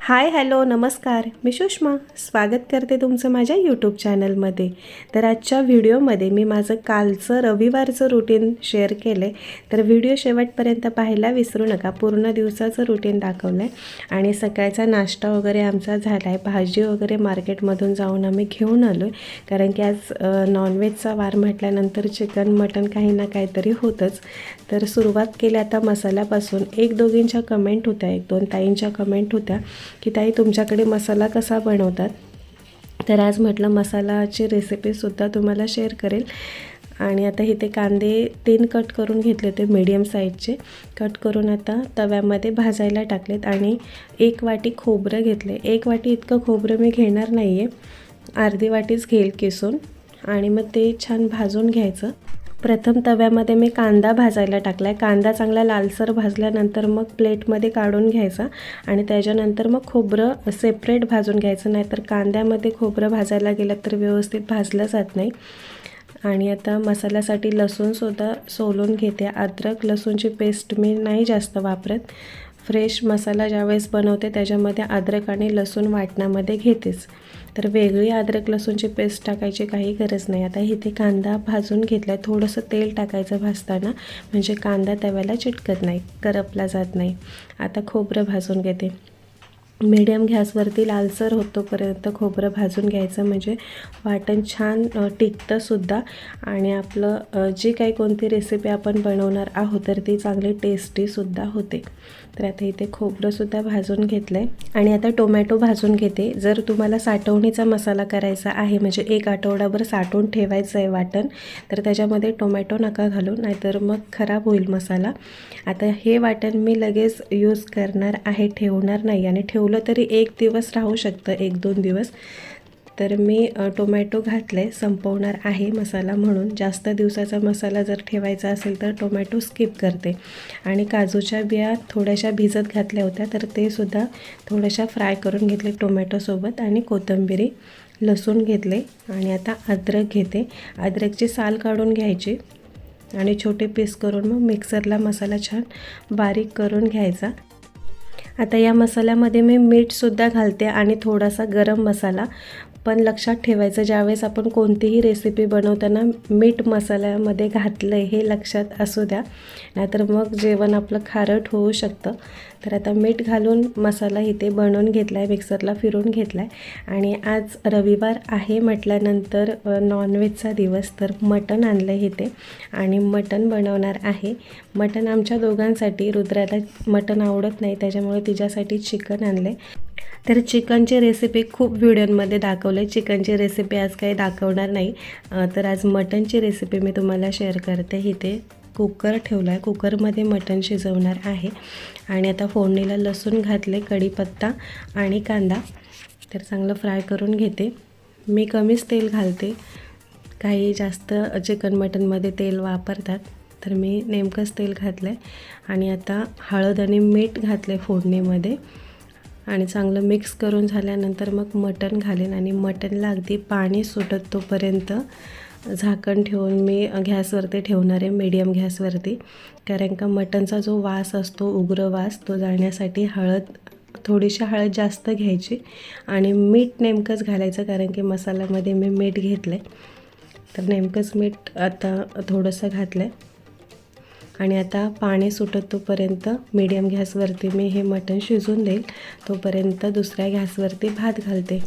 Hi hello नमस्कार, मी सुषमा स्वागत करते तुमचं माझ्या यूट्यूब चॅनलमध्ये। तर आजच्या व्हिडिओमध्ये मी माझं कालचं रविवारचं रुटीन शेअर केलं आहे। तर व्हिडिओ शेवटपर्यंत पाहायला विसरू नका। पूर्ण दिवसाचं रुटीन दाखवलं आहे आणि सकाळचा नाश्ता वगैरे आमचा झाला आहे। भाजी वगैरे मार्केटमधून जाऊन आम्ही घेऊन आलो आहे, कारण की आज नॉनव्हेजचा वार म्हटल्यानंतर चिकन मटन काही ना काहीतरी होतंच। तर सुरुवात केली आता मसाल्यापासून। एक दोघींच्या कमेंट होत्या, एक दोन ताईंच्या कमेंट होत्या की ताई तुमच्याकडे मसाला कसा बनवतात। तर आज म्हटलं मसालाची रेसिपीसुद्धा तुम्हाला शेअर करेल। आणि आता इथे कांदे 3 कट करून घेतले होते, मीडियम साईजचे कट करून आता तव्यामध्ये भाजायला टाकलेत। आणि 1 वाटी खोबरं घेतले। 1 वाटी इतकं खोबरं मी घेणार नाही आहे, अर्धी वाटीच घेईल किसून। आणि मग ते छान भाजून घ्यायचं। प्रथम तव्यामध्ये मी कांदा भाजायला टाकला आहे। कांदा चांगला लालसर भाजल्यानंतर मग प्लेटमध्ये काढून घ्यायचा आणि त्याच्यानंतर मग खोबरं सेपरेट भाजून घ्यायचं, नाहीतर कांद्यामध्ये खोबरं भाजायला गेलं तर व्यवस्थित भाजलं जात नाही। आणि आता मसाल्यासाठी लसूणसुद्धा सोलून घेते। अद्रक लसूणची पेस्ट मी नाही जास्त वापरत, फ्रेश मसाला ज्यावेळेस बनवते त्याच्यामध्ये अद्रक आणि लसूण वाटणामध्ये घेतेच, तर वेगळी अद्रक लसूणची पेस्ट टाकायची काही गरज नाही। आता इथे कांदा भाजून घेतला आहे। थोडंसं तेल टाकायचं भाजताना, म्हणजे कांदा तव्याला चिटकत नाही, करपला जात नाही। आता खोबरं भाजून घेते। मीडियम गॅसवरती लालसर होतोपर्यंत खोबरं भाजून घ्यायचं, म्हणजे वाटण छान टिकतंसुद्धा आणि आपलं जी काही कोणती रेसिपी आपण बनवणार आहोत तर ती चांगली टेस्टीसुद्धा होते। तर आता इथे खोबरंसुद्धा भाजून घेतलं आहे। आणि आता टोमॅटो भाजून घेते। जर तुम्हाला साठवणीचा मसाला करायचा आहे, म्हणजे 1 आठवडाभर साठवून ठेवायचं आहे वाटण, तर त्याच्यामध्ये टोमॅटो नका घालू, नाहीतर मग खराब होईल मसाला। आता हे वाटण मी लगेच यूज करणार आहे, ठेवणार नाही। आणि ठेवलं तरी 1 दिवस राहू शकतं, 1-2 दिवस। तर मी टोमॅटो घातले, संपवणार आहे मसाला म्हणून। जास्त दिवसाचा मसाला जर ठेवायचा असेल तर टोमॅटो स्किप करते। आणि काजूच्या बिया थोड्याशा भिजत घातल्या होत्या, तर ते सुद्धा थोड्याशा फ्राय करून घेतले टोमॅटोसोबत। आणि कोथिंबीर लसूण घेतले। आणि आता अद्रक घेते। अद्रकची साल काढून घ्यायची आणि छोटे पीस करून मग मिक्सरला मसाला छान बारीक करून घ्यायचा। आता या मसाल्यामध्ये मी मीठसुद्धा घालते आणि थोडासा गरम मसाला। पण लक्षात ठेवायचं, ज्यावेळेस आपण कोणतीही रेसिपी बनवताना मीठ मसाल्यामध्ये घातलं आहे हे लक्षात असू द्या, नाहीतर मग जेवण आपलं खारट होऊ शकतं। तर आता मीठ घालून मसाला इथे बनवून घेतला आहे, मिक्सरला फिरून घेतला आहे। आणि आज रविवार आहे म्हटल्यानंतर नॉनव्हेजचा दिवस, तर मटण आणलं आहे इथे आणि मटण बनवणार आहे। मटण आमच्या दोघांसाठी, रुद्राला मटण आवडत नाही त्याच्यामुळे तिच्यासाठी चिकन आणलं आहे। तर चिकनची रेसिपी खूप व्हिडिओमध्ये दाखवले, चिकनची रेसिपी आज काही दाखवणार नाही। तर आज मटनची रेसिपी मी तुम्हाला शेअर करते। इथे कुकर ठेवला आहे, कुकरमध्ये मटण शिजवणार आहे। आणि आता फोडणीला लसूण घातले, कढीपत्ता आणि कांदा, तर चांगलं फ्राय करून घेते। मी कमीच तेल घालते, काही जास्त चिकन मटनमध्ये तेल वापरतात, तर मी नेमकंच तेल घातलं आहे। आणि आता हळद आणि मीठ घातले फोडणीमध्ये आणि चांगलं मिक्स करून झाल्यानंतर मग मटण घालेन। आणि मटणला अगदी पाणी सुटत तोपर्यंत झाकण ठेवून मी गॅसवरती ठेवणार आहे, मीडियम गॅसवरती, कारण का मटणचा जो वास असतो, उग्र वास, तो जाण्यासाठी थोडीशी हळद जास्त घ्यायची आणि मीठ नेमकंच घालायचं, कारण की मसाल्यामध्ये मी मीठ घेतलं आहे, तर नेमकंच मीठ आता थोडंसं घातलं आहे। आणि आता पाणी सुटत तोपर्यंत मीडियम गॅसवरती मी हे मटण शिजून देईल, तोपर्यंत दुसऱ्या गॅसवरती भात घालते।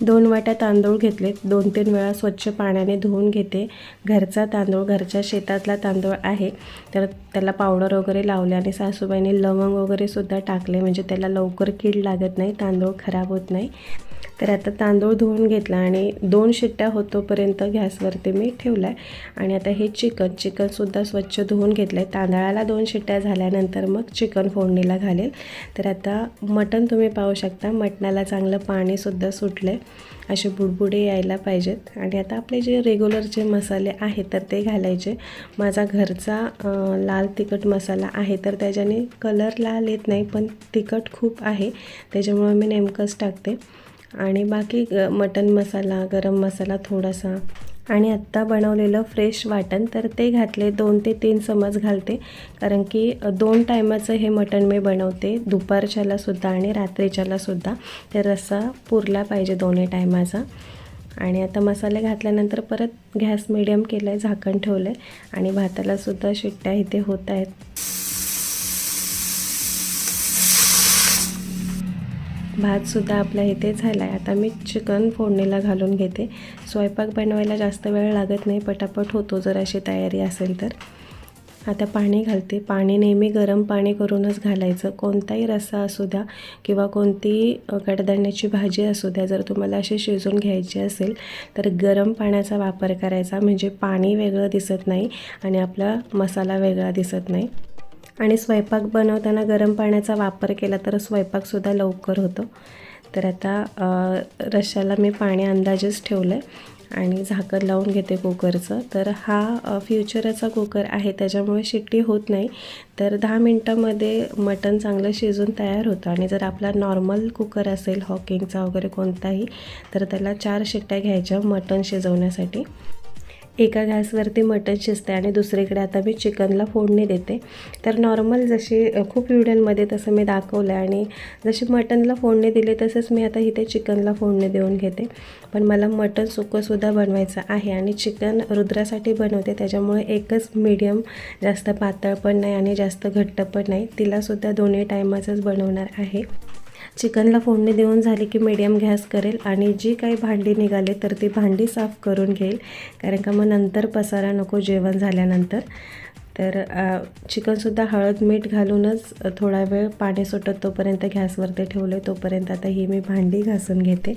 2 वाट्या तांदूळ घेतलेत, 2-3 वेळा स्वच्छ पाण्याने धुवून घेते। घरचा तांदूळ, घरच्या शेतातला तांदूळ आहे, तर त्याला पावडर वगैरे लावले आणि सासूबाईने लवंग वगैरे सुद्धा टाकले, म्हणजे त्याला लवकर कीड लागत नाही, तांदूळ खराब होत नाही। तर आता तांदूळ धुवून घेतला आणि 2 शिट्ट्या होतोपर्यंत गॅसवरती मी ठेवला आहे। आणि आता हे चिकनसुद्धा स्वच्छ धुवून घेतलं आहे। तांदळाला 2 शिट्ट्या झाल्यानंतर मग चिकन फोडणीला घालेल। तर आता मटण तुम्ही पाहू शकता, मटणाला चांगलं पाणीसुद्धा सुटलं आहे, असे बुडबुडे यायला पाहिजेत। आणि आता आपले जे रेग्युलरचे मसाले आहेत तर ते घालायचे। माझा घरचा लाल तिखट मसाला आहे, तर त्याच्याने कलर लाल येत नाही, पण तिखट खूप आहे, त्याच्यामुळे मी नेमकंच टाकते। आणि बाकी मटन मसाला, गरम मसाला थोडासा, आणि आत्ता बनवलेलं फ्रेश वाटण तर ते घातले, 2 ते 3 चमच घालते, कारण की 2 टायमाचं हे मटण मी बनवते, दुपारच्यालासुद्धा आणि रात्रीच्यालासुद्धा. तर रस्सा पुरला पाहिजे दोन्ही टायमाचा. आणि आता मसाले घातल्यानंतर परत गॅस मिडियम केला आहे, झाकण ठेवलं आहे आणि भातालासुद्धा शिट्ट्या इथे होत आहेत. भातसुद्धा आपल्या इथे झाला आहे. आता मी चिकन फोडणीला घालून घेते. स्वयंपाक बनवायला जास्त वेळ लागत नाही, पटापट होतो जर अशी तयारी असेल तर. आता पाणी घालते. पाणी नेहमी गरम पाणी करूनच घालायचं. कोणताही रस्सा असू द्या किंवा कोणतीही कडधान्याची भाजी असू द्या, जर तुम्हाला अशी शिजवून घ्यायची असेल तर गरम पाण्याचा वापर करायचा, म्हणजे पाणी वेगळं दिसत नाही आणि आपला मसाला वेगळा दिसत नाही. आणि स्वयंपाक बनवताना गरम पाण्याचा वापर केला तर स्वयंपाकसुद्धा लवकर होतो. तर आता रश्श्याला मी पाणी अंदाजेच ठेवलं आहे आणि झाकण लावून घेते कुकरचं. तर हा फ्युचरचा कुकर आहे, त्याच्यामुळे शिट्टी होत नाही. तर 10 मिनटामध्ये मटण चांगलं शिजून तयार होतं. आणि जर आपला नॉर्मल कुकर असेल हॉकिंगचा वगैरे कोणताही, तर त्याला 4 शिट्ट्या घ्यायच्या मटण शिजवण्यासाठी. एका गॅसवरती मटण शिजते आणि दुसरीकडे आता मी चिकनला फोडणी देते. तर नॉर्मल जशी खूप व्हिडिओमध्ये तसं मी दाखवलं आहे आणि जशी मटणला फोडणी दिली तसंच मी आता इथे चिकनला फोडणी देऊन घेते. पण मला मटण सुक्कंसुद्धा बनवायचं आहे आणि चिकन रुद्रासाठी बनवते, त्याच्यामुळे एकच मीडियम, जास्त पातळ पण नाही आणि जास्त घट्ट पण नाही, तिलासुद्धा दोन्ही टायमाचंच बनवणार आहे. चिकनला फोडणी देऊन झाली की मीडियम गॅस करेल आणि जी काही भांडी निघाले तर ती भांडी साफ करून घेईल, कारण का मग नंतर पसारा नको जेवण झाल्यानंतर. तर चिकनसुद्धा हळद मीठ घालूनच थोडा वेळ पाणी सुटत तोपर्यंत गॅसवरती ठेवले. तोपर्यंत आता ही मी भांडी घासून घेते.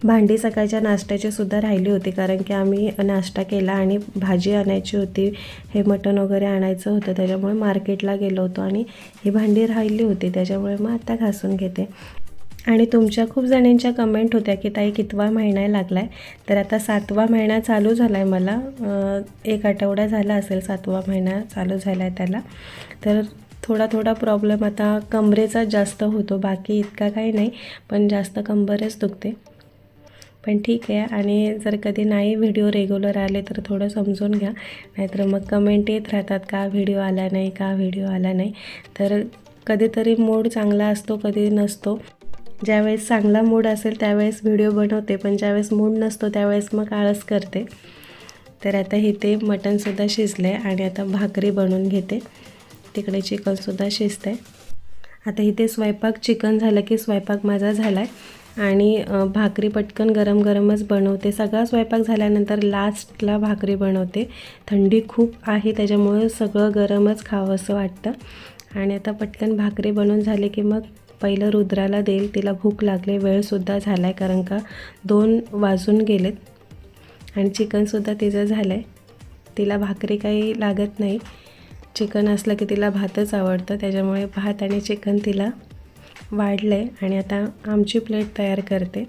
भांडी सकाळच्या नाश्त्याची सुद्धा राहिली होती, कारण की आम्ही नाश्ता केला आणि भाजी आणायची होती, हे मटण वगैरे आणायचं होतं, त्याच्यामुळे मार्केटला गेलो होतो आणि ही भांडी राहिली होती, त्याच्यामुळे मग आता घासून घेते. आणि तुमच्या खूप जणांच्या कमेंट होत्या की ताई कितवा महिना लागला आहे. तर आता 7वा महिना चालू झाला आहे, मला 1 आठवडा झाला असेल 7वा महिना चालू झाला आहे त्याला. तर थोडा प्रॉब्लेम आता कमरेचा जास्त होतो, बाकी इतका काही नाही, पण जास्त कंबरच दुखते. पण ठीक आहे. आणि जर कधी नाही व्हिडिओ रेग्युलर आले तर थोडं समजून घ्या, नाहीतर मग कमेंट येत राहतात का व्हिडिओ आला नाही, का व्हिडिओ आला नाही. तर कधीतरी मूड चांगला असतो, कधी नसतो. ज्यावेळेस चांगला मूड असेल त्यावेळेस व्हिडिओ बनवते, पण ज्यावेळेस मूड नसतो त्यावेळेस मग आळस करते. तर आता इथे मटणसुद्धा शिजले आणि आता भाकरी बनवून घेते. तिकडे चिकनसुद्धा शिजते. आता इथे स्वयंपाक, चिकन झालं की स्वयंपाक माझा झाला आहे आणि भाकरी पटकन गरम गरमच बनवते. सगळा स्वयंपाक झाल्यानंतर लास्टला भाकरी बनवते. थंडी खूप आहे त्याच्यामुळे सगळं गरमच खावं असं वाटतं. आणि आता पटकन भाकरी बनवून झाली की मग पहिलं रुद्राला देईल, तिला भूक लागली, वेळसुद्धा झाला आहे, कारण का 2 वाजून गेलेत आणि चिकनसुद्धा तिचं झालं आहे. तिला भाकरी काही लागत नाही, चिकन असलं की तिला भातच आवडतं, त्याच्यामुळे भात आणि चिकन तिला वाढलं आहे. आणि आता आमची प्लेट तयार करते.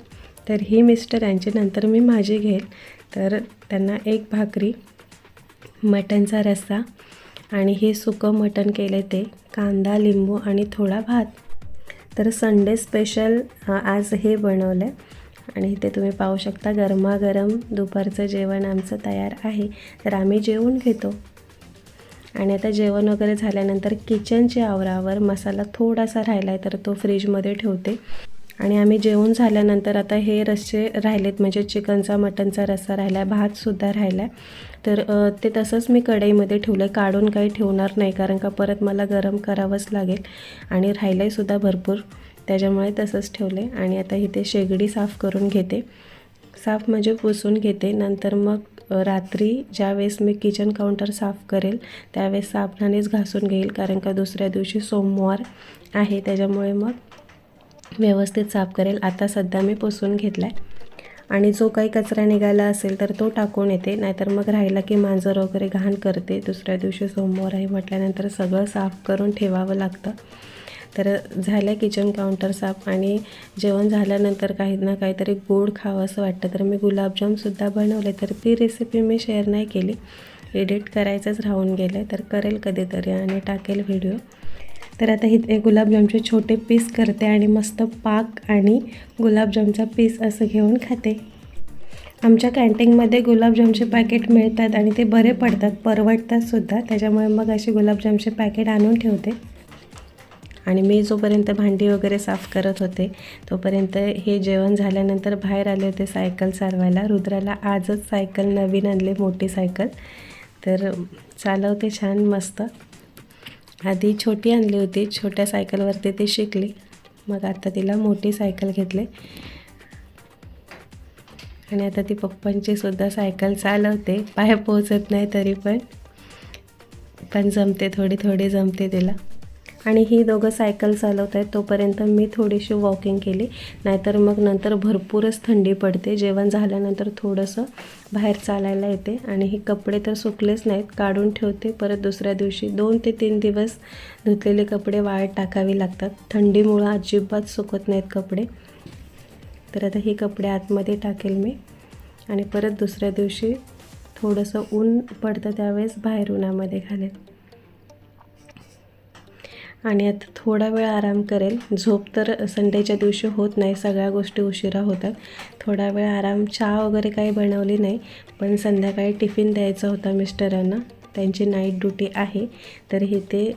तर ही मिस्टरांची, नंतर मी माझी घेईल. तर त्यांना 1 भाकरी, मटणचा रस्सा आणि हे सुकं मटण केले, ते कांदा, लिंबू आणि थोडा भात. तर संडे स्पेशल आज हे बनवलं आहे. आणि इथे तुम्ही पाहू शकता गरमागरम दुपारचं जेवण आमचं तयार आहे. तर आम्ही जेवून घेतो. आणि आता जेवण वगैरे झाल्यानंतर किचनची आवरावर, मसाला थोडासा राहिला आहे तर तो फ्रीजमध्ये ठेवते. आणि आम्ही जेवून झाल्यानंतर आता हे रस्से राहिलेत, म्हणजे चिकनचा मटणचा रस्सा राहिला आहे, भातसुद्धा राहिला आहे. तर ते तसंच मी कढईमध्ये ठेवलं आहे, काढून काही ठेवणार नाही, कारण का परत मला गरम करावंच लागेल आणि राहिलं आहे सुद्धा भरपूर, त्याच्यामुळे तसंच ठेवलं आहे. आणि आता इथे शेगडी साफ करून घेते. साफ म्हणजे पुसून घेते. नंतर मग रात्री ज्यावेळेस मी किचन काउंटर साफ करेल त्यावेळेस साबणानेच घासून घेईल, कारण का दुसऱ्या दिवशी सोमवार आहे, त्याच्यामुळे मग व्यवस्थित साफ करेल. आता सध्या मी पुसून घेतला आहे. आणि जो काही कचरा निघाला असेल तर तो टाकून येते, नाहीतर मग राहिला की मांजर वगैरे घाण करते. दुसऱ्या दिवशी सोमवार आहे म्हटल्यानंतर सगळं साफ करून ठेवावं लागतं. तर झालं किचन काउंटर साफ. आणि जेवण झाल्यानंतर काही ना काहीतरी गोड खावं असं वाटतं, तर मी गुलाबजामसुद्धा बनवले. तर ती रेसिपी मी शेअर नाही केली, एडिट करायचंच राहून गेलं, तर करेल कधीतरी आणि टाकेल व्हिडिओ. तर आता इथे गुलाबजामचे छोटे पीस करते आणि मस्त पाक आणि गुलाबजामचा पीस असं घेऊन खाते. आमच्या कॅन्टीनमध्ये गुलाबजामचे पॅकेट मिळतात आणि ते बरे पडतात, परवडतात सुद्धा. त्याच्यामुळे मग असे गुलाबजामचे पॅकेट आणून ठेवते. आणि मी जोपर्यंत भांडी वगैरे साफ करत होते तोपर्यंत हे जेवण झाल्यानंतर बाहेर आले होते सायकल चालवायला. रुद्राला आजच सायकल नवीन आणली, मोठी सायकल, तर चालवते छान मस्त. आधी छोटी आणली होती, छोट्या सायकलवरती ती शिकली, मग आता तिला मोठी सायकल घेतली आणि आता ती पप्पांची सुद्धा सायकल चालवते. पाय पोहोचत नाही तरी पण जमते, थोडी थोडी जमते तिला. आणि ही दोघं सायकल चालवत आहेत तोपर्यंत मी थोडीशी वॉकिंग केली, नाहीतर मग नंतर भरपूरच थंडी पडते. जेवण झाल्यानंतर थोडंसं बाहेर चालायला येते. आणि हे कपडे तर सुकलेच नाहीत, काढून ठेवते. परत दुसऱ्या दिवशी 2 ते 3 दिवस धुतलेले कपडे वाळत टाकावी लागतात. थंडीमुळं अजिबात सुकत नाहीत कपडे. तर आता हे कपडे आतमध्ये टाकेल मी आणि परत दुसऱ्या दिवशी थोडंसं ऊन पडतं त्यावेळेस बाहेर उन्हामध्ये घालेल. आणि आता थोडा वेळ आराम करेल. झोप तर संडेच्या दिवशी होत नाही, सगळ्या गोष्टी उशिरा होतात. थोडा वेळ आराम, चहा वगैरे काही बनवली नाही, पण संध्याकाळी टिफिन द्यायचा होता मिस्टरांना. त्यांची नाईट ड्युटी आहे, तर इथे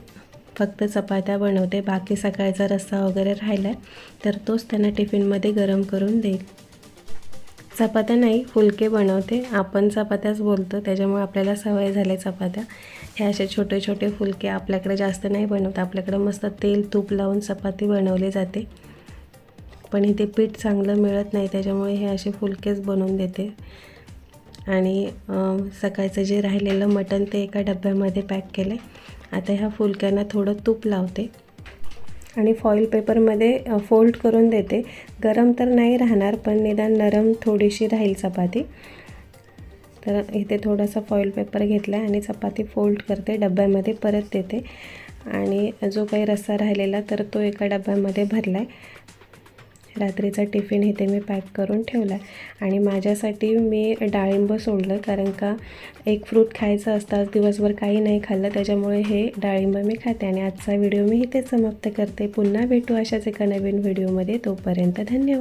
फक्त चपात्या बनवते. बाकी सकाळचा रस्सा वगैरे राहिला आहे तर तोच त्यांना टिफिनमध्ये गरम करून देईल. चपात्या नाही, फुलके बनवते. आपण चपात्याच बोलतो, त्याच्यामुळे आपल्याला सवय झाली चपात्या. हे असे छोटे छोटे फुलके आपल्याकडे जास्त नाही बनवत. आपल्याकडे मस्त तेल तूप लावून चपाती बनवली जाते, पण इथे पीठ चांगलं मिळत नाही, त्याच्यामुळे हे असे फुलकेच बनवून देते. आणि सकाळचं जे राहिलेलं मटण ते एका डब्यामध्ये पॅक केले. आता ह्या फुलक्यांना थोडं तूप लावते आणि फॉईल पेपरमध्ये फोल्ड करून देते. गरम तर नाही राहणार, पण निदान नरम थोडीशी राहील चपाती. तर इथे थोडासा फॉईल पेपर घेतला आहे आणि चपाती फोल्ड करते, डब्यामध्ये परत देते. आणि जो काही रस्सा राहिलेला तर तो एका डब्यामध्ये भरला आहे. रात्रीचा टिफिन इथे मी पॅक करून ठेवला आहे. आणि माझ्यासाठी मी डाळिंब सोडलं, कारण का एक फ्रूट खायचं असतं. दिवसभर काही नाही खाल्लं, त्याच्यामुळे हे डाळिंब मी खाते. आणि आजचा व्हिडिओ मी इथेच समाप्त करते. पुन्हा भेटू अशाच एका नवीन व्हिडिओमध्ये. तोपर्यंत धन्यवाद.